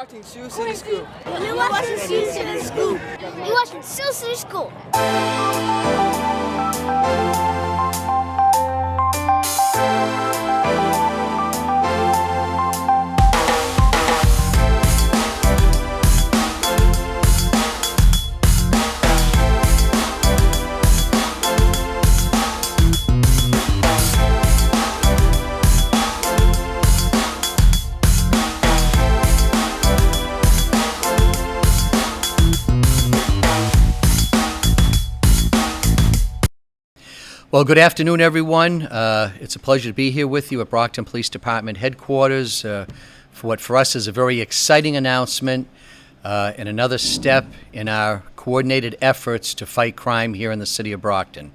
watching Sioux City School. You're watching Sioux City School. You're watching Sioux City School. Well, good afternoon, everyone. It's a pleasure to be here with you at Brockton Police Department headquarters for what for us is a very exciting announcement and another step in our coordinated efforts to fight crime here in the city of Brockton.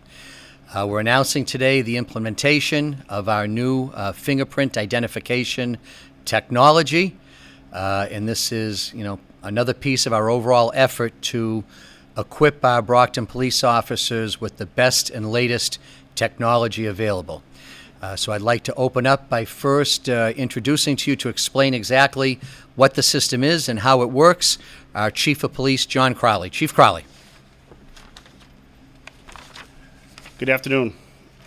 We're announcing today the implementation of our new fingerprint identification technology, and this is, another piece of our overall effort to equip our Brockton police officers with the best and latest technology available. So I'd like to open up by first introducing to you to explain exactly what the system is and how it works, our Chief of Police, John Crowley. Chief Crowley. Good afternoon.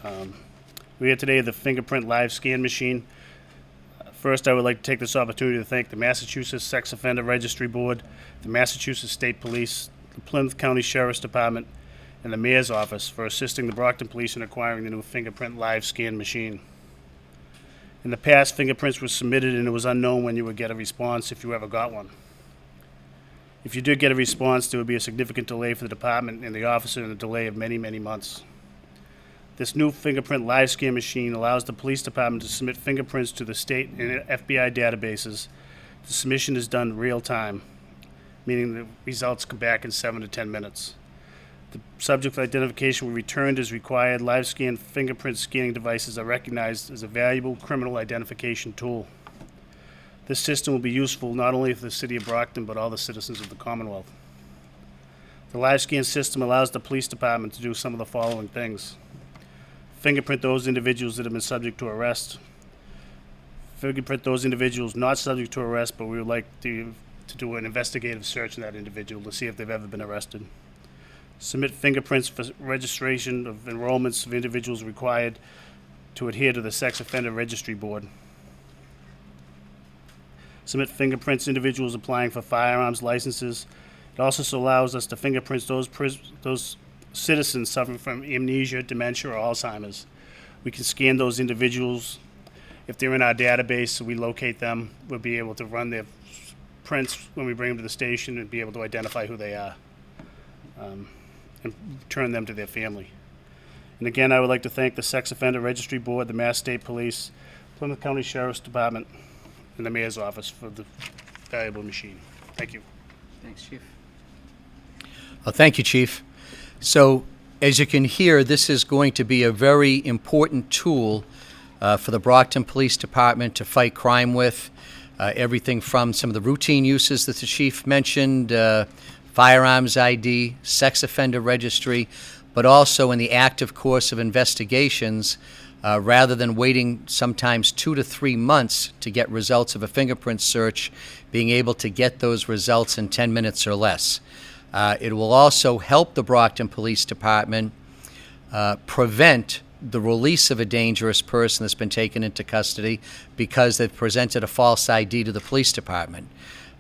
We're here today at the fingerprint live scan machine. First, I would like to take this opportunity to thank the Massachusetts Sex Offender Registry Board, the Massachusetts State Police, the Plymouth County Sheriff's Department, and the Mayor's Office for assisting the Brockton Police in acquiring the new fingerprint live scan machine. In the past, fingerprints were submitted and it was unknown when you would get a response if you ever got one. If you did get a response, there would be a significant delay for the department and the officer and a delay of many, many months. This new fingerprint live scan machine allows the police department to submit fingerprints to the state and FBI databases. The submission is done real time, meaning the results come back in 7 to 10 minutes. The subject identification will be returned as required. Live scan fingerprint scanning devices are recognized as a valuable criminal identification tool. This system will be useful not only for the city of Brockton, but all the citizens of the Commonwealth. The live scan system allows the police department to do some of the following things: fingerprint those individuals that have been subject to arrest, fingerprint those individuals not subject to arrest, but we would like to do an investigative search on that individual to see if they've ever been arrested. Submit fingerprints for registration of enrollments of individuals required to adhere to the Sex Offender Registry Board. Submit fingerprints individuals applying for firearms licenses. It also allows us to fingerprint those citizens suffering from amnesia, dementia, or Alzheimer's. We can scan those individuals. If they're in our database, we locate them. We'll be able to run their prints when we bring them to the station and be able to identify who they are and return them to their family. And again, I would like to thank the Sex Offender Registry Board, the Mass State Police, Plymouth County Sheriff's Department, and the Mayor's Office for the valuable machine. Thank you. Thanks, Chief. Well, thank you, Chief. So, as you can hear, this is going to be a very important tool for the Brockton Police Department to fight crime with. Everything from some of the routine uses that the Chief mentioned, firearms ID, sex offender registry, but also in the active course of investigations, rather than waiting sometimes 2 to 3 months to get results of a fingerprint search, being able to get those results in 10 minutes or less. It will also help the Brockton Police Department prevent the release of a dangerous person that's been taken into custody because they've presented a false ID to the police department.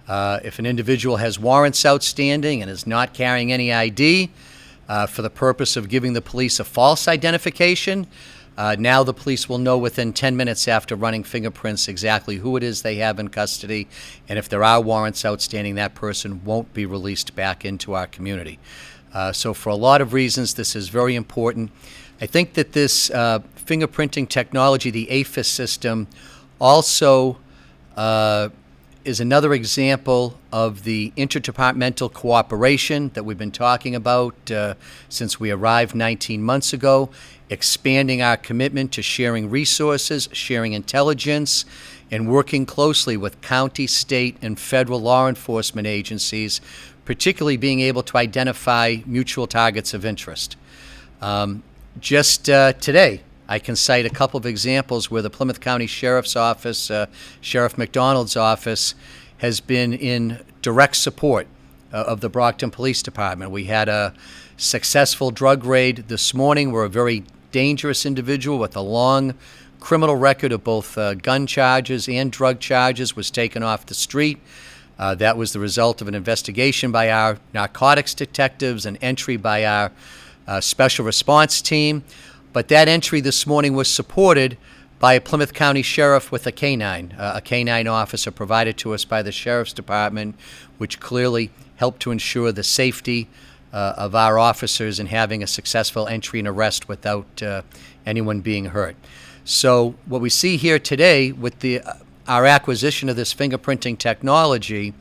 If an individual has warrants outstanding and is not carrying any ID for the purpose of giving the police a false identification, now the police will know within 10 minutes after running fingerprints exactly who it is they have in custody, and if there are warrants outstanding, that person won't be released back into our community. So for a lot of reasons, this is very important. I think that this fingerprinting technology, the AFIS system, also is another example of the interdepartmental cooperation that we've been talking about since we arrived 19 months ago, expanding our commitment to sharing resources, sharing intelligence, and working closely with county, state, and federal law enforcement agencies, particularly being able to identify mutual targets of interest. Just today, I can cite a couple of examples where the Plymouth County Sheriff's Office, Sheriff McDonald's office, has been in direct support of the Brockton Police Department. We had a successful drug raid this morning where a very dangerous individual with a long criminal record of both gun charges and drug charges was taken off the street. That was the result of an investigation by our narcotics detectives, an entry by our special response team. But that entry this morning was supported by a Plymouth County sheriff with a canine officer provided to us by the Sheriff's Department, which clearly helped to ensure the safety of our officers in having a successful entry and arrest without anyone being hurt. So what we see here today with our acquisition of this fingerprinting technology,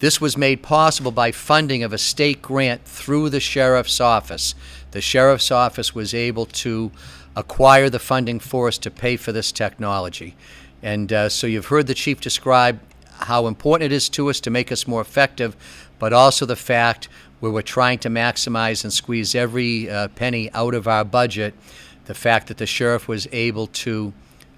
this was made possible by funding of a state grant through the Sheriff's Office. The Sheriff's Office was able to acquire the funding for us to pay for this technology. And so you've heard the Chief describe how important it is to us to make us more effective, but also the fact where we're trying to maximize and squeeze every penny out of our budget, the fact that the Sheriff was able to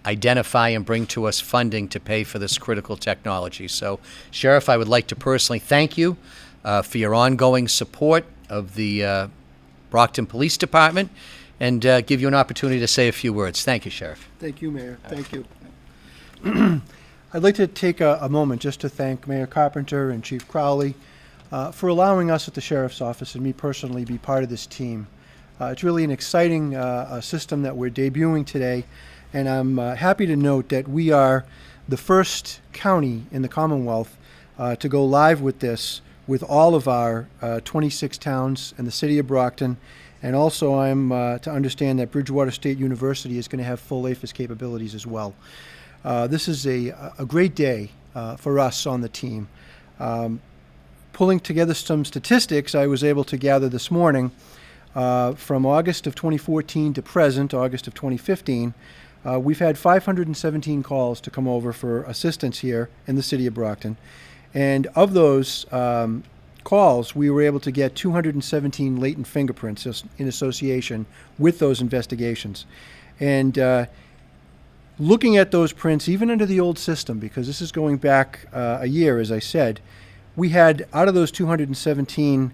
identify and bring to us funding to pay for this critical technology. So, Sheriff, I would like to personally thank you for your ongoing support of the Brockton Police Department and give you an opportunity to say a few words. Thank you, Sheriff. Thank you, Mayor. Thank you. I'd like to take a moment just to thank Mayor Carpenter and Chief Crowley for allowing us at the Sheriff's Office and me personally be part of this team. It's really an exciting system that we're debuting today, and I'm happy to note that we are the first county in the Commonwealth to go live with this with all of our 26 towns and the city of Brockton. And also I'm to understand that Bridgewater State University is going to have full APHIS capabilities as well. This is a great day for us on the team. Pulling together some statistics I was able to gather this morning from August of 2014 to present, August of 2015, we've had 517 calls to come over for assistance here in the city of Brockton. And of those calls, we were able to get 217 latent fingerprints in association with those investigations. And looking at those prints, even under the old system, because this is going back a year, as I said, we had, out of those 217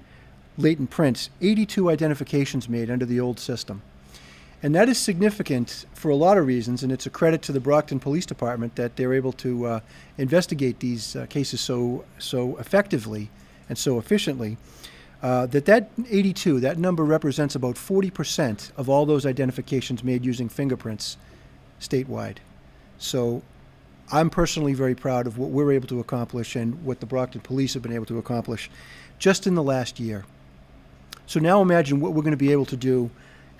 latent prints, 82 identifications made under the old system. And that is significant for a lot of reasons, and it's a credit to the Brockton Police Department that they're able to investigate these cases so effectively and so efficiently. That 82, that number represents about 40% of all those identifications made using fingerprints statewide. So I'm personally very proud of what we're able to accomplish and what the Brockton Police have been able to accomplish just in the last year. So now imagine what we're going to be able to do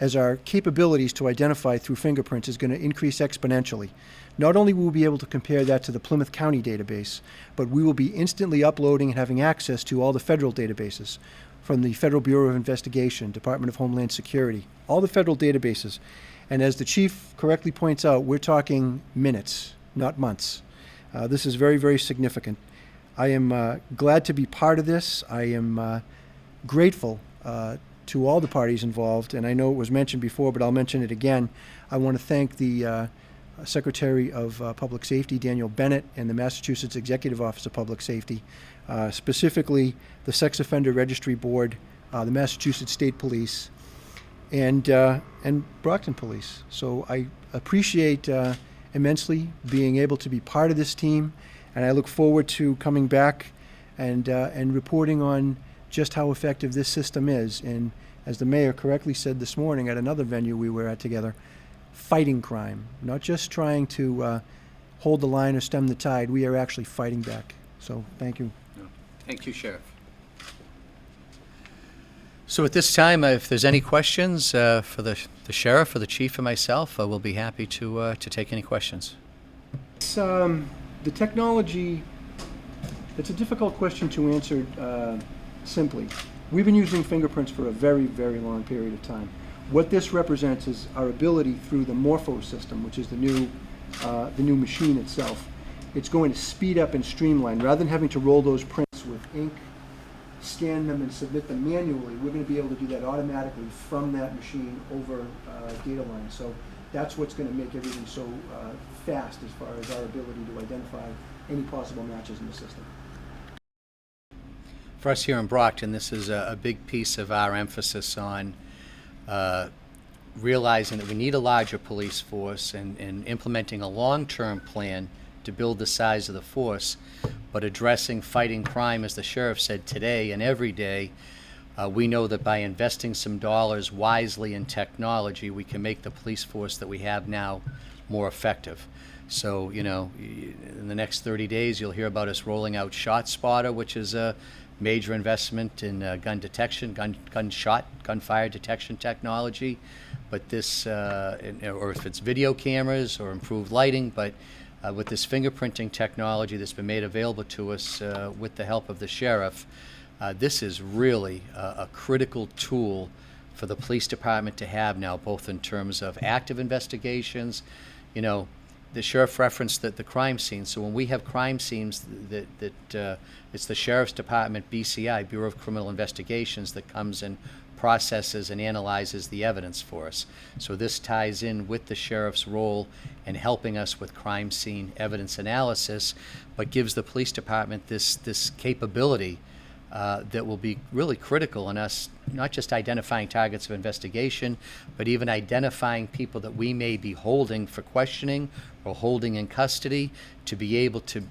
as our capabilities to identify through fingerprints is going to increase exponentially. Not only will we be able to compare that to the Plymouth County database, but we will be instantly uploading and having access to all the federal databases from the Federal Bureau of Investigation, Department of Homeland Security, all the federal databases. And as the chief correctly points out, we're talking minutes, not months. This is very, very significant. I am glad to be part of this. I am grateful to all the parties involved, and I know it was mentioned before, but I'll mention it again. I want to thank the Secretary of Public Safety, Daniel Bennett, and the Massachusetts Executive Office of Public Safety, specifically the Sex Offender Registry Board, the Massachusetts State Police, and Brockton Police. So I appreciate immensely being able to be part of this team, and I look forward to coming back and reporting on just how effective this system is. And as the mayor correctly said this morning at another venue we were at together, fighting crime, not just trying to hold the line or stem the tide. We are actually fighting back. So thank you. Thank you, Sheriff. So at this time, if there's any questions for the sheriff or the chief or myself, we'll be happy to take any questions. It's, the technology, it's a difficult question to answer simply. We've been using fingerprints for a very, very long period of time. What this represents is our ability through the Morpho system, which is the new machine itself. It's going to speed up and streamline. Rather than having to roll those prints with ink, scan them and submit them manually, we're going to be able to do that automatically from that machine over data line. So that's what's going to make everything so fast as far as our ability to identify any possible matches in the system. For us here in Brockton, this is a big piece of our emphasis on realizing that we need a larger police force and implementing a long-term plan to build the size of the force, but addressing fighting crime, as the sheriff said today and every day. We know that by investing some dollars wisely in technology, we can make the police force that we have now more effective. So, you know, in the next 30 days, you'll hear about us rolling out ShotSpotter, which is a major investment in gun detection, gunfire detection technology. But this, or if it's video cameras or improved lighting, but with this fingerprinting technology that's been made available to us with the help of the sheriff, this is really a critical tool for the police department to have now, both in terms of active investigations. You know, the sheriff referenced the crime scene. So when we have crime scenes, it's the sheriff's department, BCI, Bureau of Criminal Investigations, that comes and processes and analyzes the evidence for us. So this ties in with the sheriff's role in helping us with crime scene evidence analysis, but gives the police department this capability that will be really critical in us not just identifying targets of investigation, but even identifying people that we may be holding for questioning or holding in custody, to be able to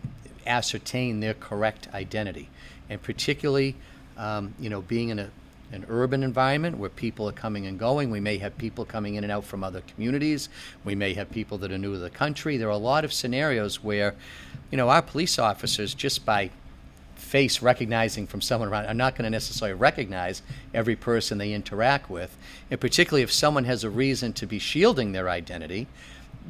ascertain their correct identity. And particularly, you know, being in an urban environment where people are coming and going, we may have people coming in and out from other communities, we may have people that are new to the country. There are a lot of scenarios where, you know, our police officers, just by face recognizing from someone around, are not going to necessarily recognize every person they interact with. And particularly if someone has a reason to be shielding their identity,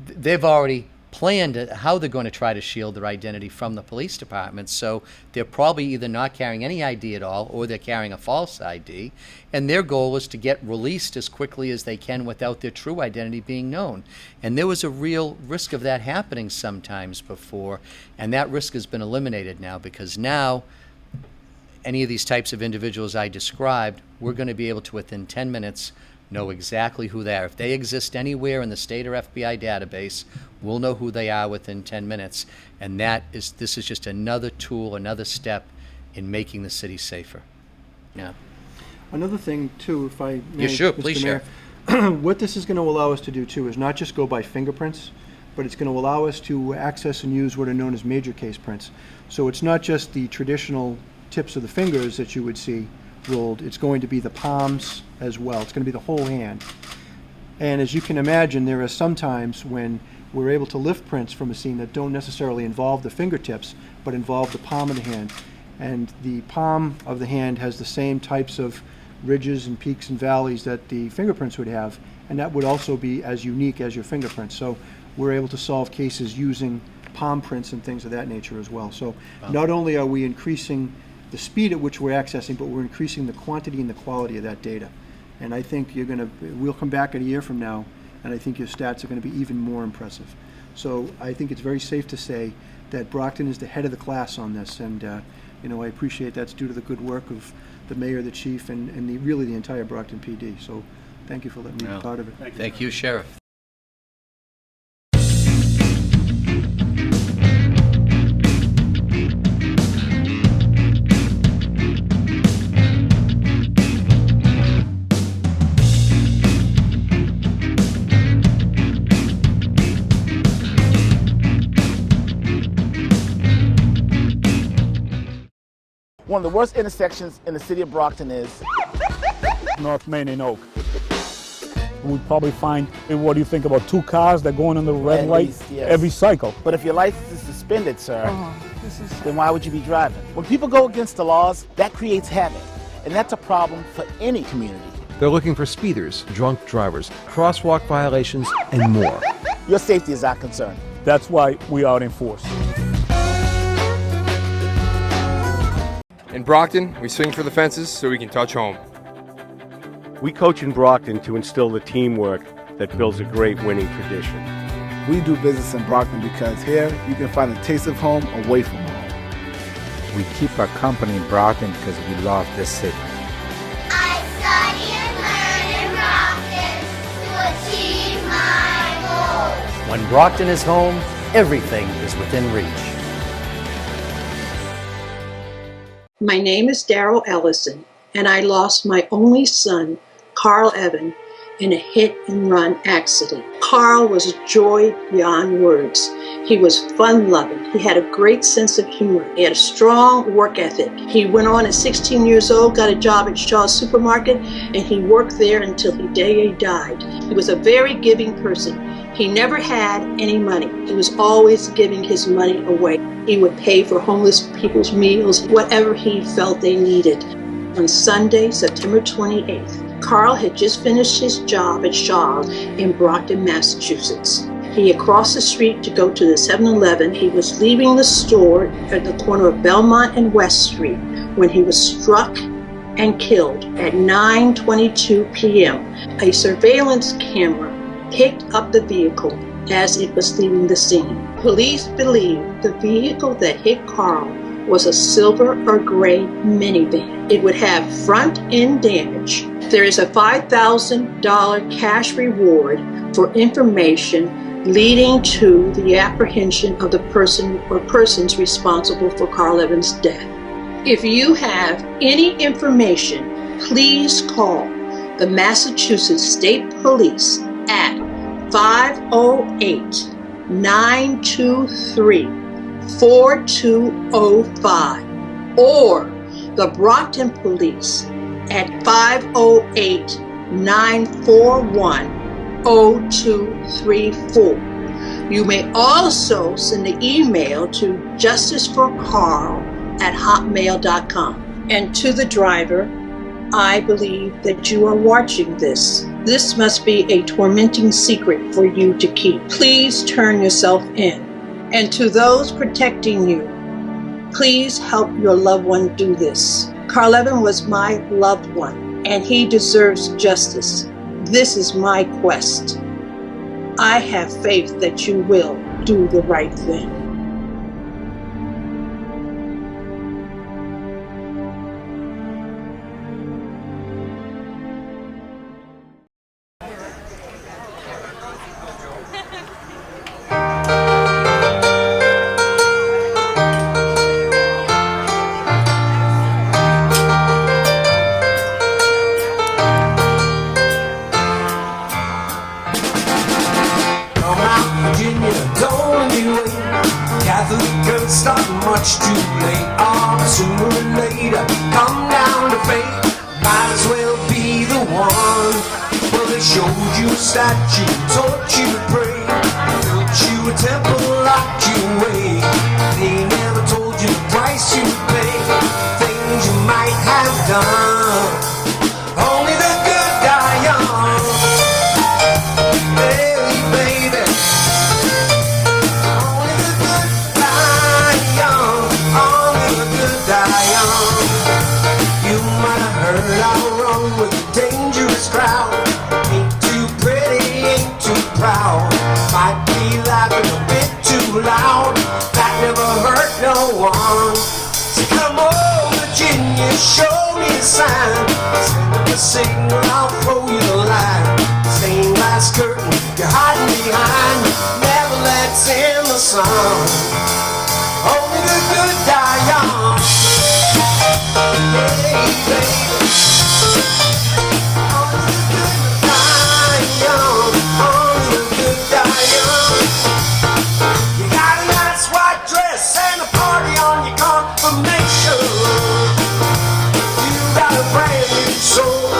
they've already planned how they're going to try to shield their identity from the police department. So they're probably either not carrying any ID at all, or they're carrying a false ID. And their goal is to get released as quickly as they can without their true identity being known. And there was a real risk of that happening sometimes before. And that risk has been eliminated now, because now any of these types of individuals I described, we're going to be able to, within 10 minutes, know exactly who they are. If they exist anywhere in the state or FBI database, we'll know who they are within 10 minutes. And this is just another tool, another step in making the city safer. Yeah. Another thing, too, if I may, Yeah, sure, Mr. please, Mayor, what this is going to allow us to do, too, is not just go by fingerprints, but it's going to allow us to access and use what are known as major case prints. So it's not just the traditional tips of the fingers that you would see rolled. It's going to be the palms as well. It's going to be the whole hand. And as you can imagine, there are some times when we're able to lift prints from a scene that don't necessarily involve the fingertips, but involve the palm of the hand. And the palm of the hand has the same types of ridges and peaks and valleys that the fingerprints would have, and that would also be as unique as your fingerprints. So we're able to solve cases using palm prints and things of that nature as well. So not only are we increasing the speed at which we're accessing, but we're increasing the quantity and the quality of that data. And I think we'll come back a year from now, and I think your stats are going to be even more impressive. So I think it's very safe to say that Brockton is the head of the class on this, and you know, I appreciate that's due to the good work of the mayor, the chief, and really the entire Brockton PD. So thank you for letting me be part of it. Thank you, Sheriff. One of the worst intersections in the city of Brockton is North Main and Oak. We'd probably find, and what do you think about 2 cars that going on the red At light least, yes. every cycle? But if your license is suspended, sir, then why would you be driving? When people go against the laws, that creates havoc, and that's a problem for any community. They're looking for speeders, drunk drivers, crosswalk violations, and more. Your safety is our concern. That's why we out enforce. In Brockton, we swing for the fences so we can touch home. We coach in Brockton to instill the teamwork that builds a great winning tradition. We do business in Brockton because here you can find a taste of home away from home. We keep our company in Brockton because we love this city. I study and learn in Brockton to achieve my goals. When Brockton is home, everything is within reach. My name is Darrell Ellison, and I lost my only son, Carl Evan, in a hit-and-run accident. Carl was joy beyond words. He was fun-loving. He had a great sense of humor. He had a strong work ethic. He went on at 16 years old, got a job at Shaw's Supermarket, and he worked there until the day he died. He was a very giving person. He never had any money. He was always giving his money away. He would pay for homeless people's meals, whatever he felt they needed. On Sunday, September 28th, Carl had just finished his job at Shaw's in Brockton, Massachusetts. He had crossed the street to go to the 7-Eleven. He was leaving the store at the corner of Belmont and West Street when he was struck and killed at 9:22 p.m. A surveillance camera picked up the vehicle as it was leaving the scene. Police believe the vehicle that hit Carl was a silver or gray minivan. It would have front end damage. There is a $5,000 cash reward for information leading to the apprehension of the person or persons responsible for Carl Evans' death. If you have any information, please call the Massachusetts State Police at 508-923-4205 or the Brockton Police at 508-941-0234. You may also send an email to justiceforcarl@hotmail.com. And to the driver, I believe that you are watching this. This must be a tormenting secret for you to keep. Please turn yourself in. And to those protecting you, please help your loved one do this. Carl Evan was my loved one, and he deserves justice. This is my quest. I have faith that you will do the right thing. Much too late, sooner or later, come down to fate. Might as well be the one. Well, they showed you a statue, taught you to pray, built you a temple, locked you away. They never told you the price you pay, things you might have done. Only the good die young. Hey, baby. You might have heard I run with a dangerous crowd. Ain't too pretty, ain't too proud. Might be laughing a bit too loud. That never hurt no one. So come on, Virginia, show me a sign. Send up a signal, I'll throw you the line. Stained glass curtain, you're hiding behind. Never lets in the sun. Only the good die young. Hey, baby. Only the good die young. Only the good die young. You got a nice white dress and a party on your confirmation. You got a brand new soul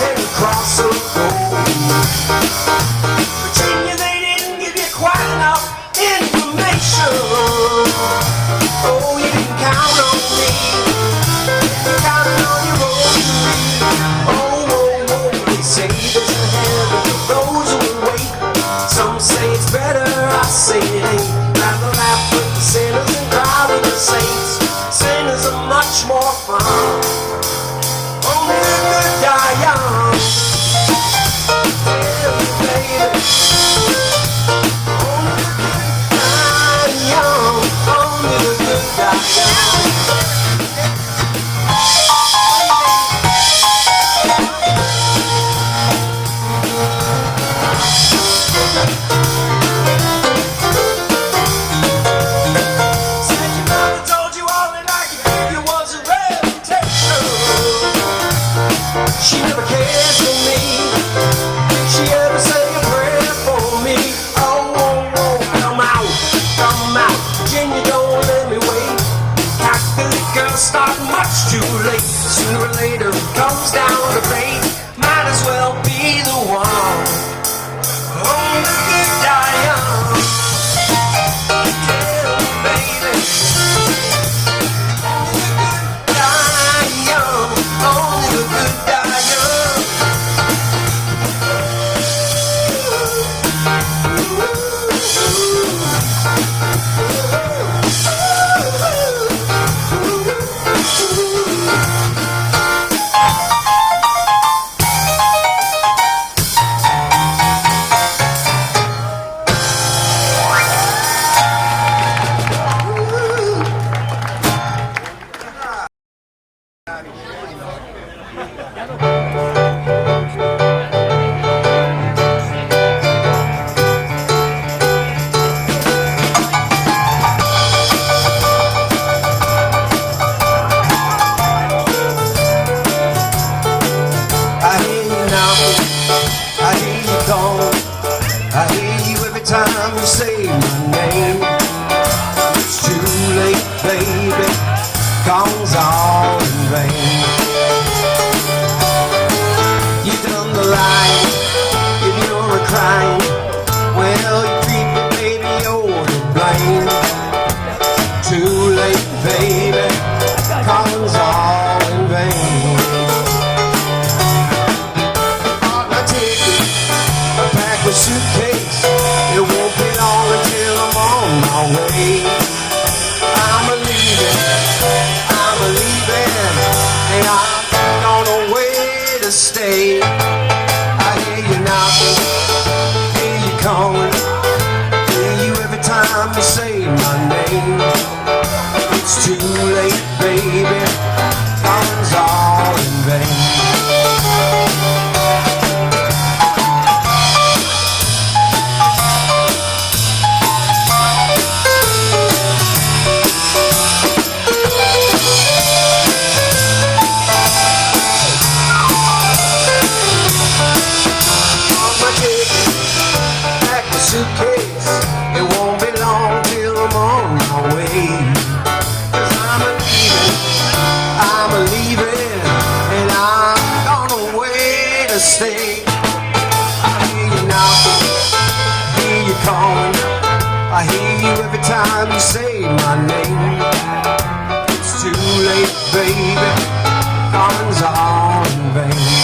and a cross of gold. Virginia, they didn't give you quite enough information. Oh, you didn't count on me. You counted on your She never cared for me. Did she ever say a prayer for me? Oh, oh, oh, come out, Virginia, don't let me wait. How could the girl start much too late? Sooner or later it comes down to fate. Might as well be the one. Only the good die young. Yeah, baby. Die young. Only the good die young. I hear you knocking, I hear you calling, I hear you every time you say my name. It's too late, baby, calling's all in vain. You done the lying, if you're a crying, well you treat me, baby, you're to blame. Too late, baby, calling's all in vain. A suitcase, it won't be long until I'm on my way. I'm a-leaving, and I'm on a way to stay. I hear you knocking, hear you calling, hear you every time you say my name. It's too late, baby, calling's all in vain. Suitcase, it won't be long till I'm on my way. 'Cause I'm a-leaving, and I'm on a way to stay. I hear you knocking, hear you calling, I hear you every time you say my name. It's too late, baby, calling's all in vain.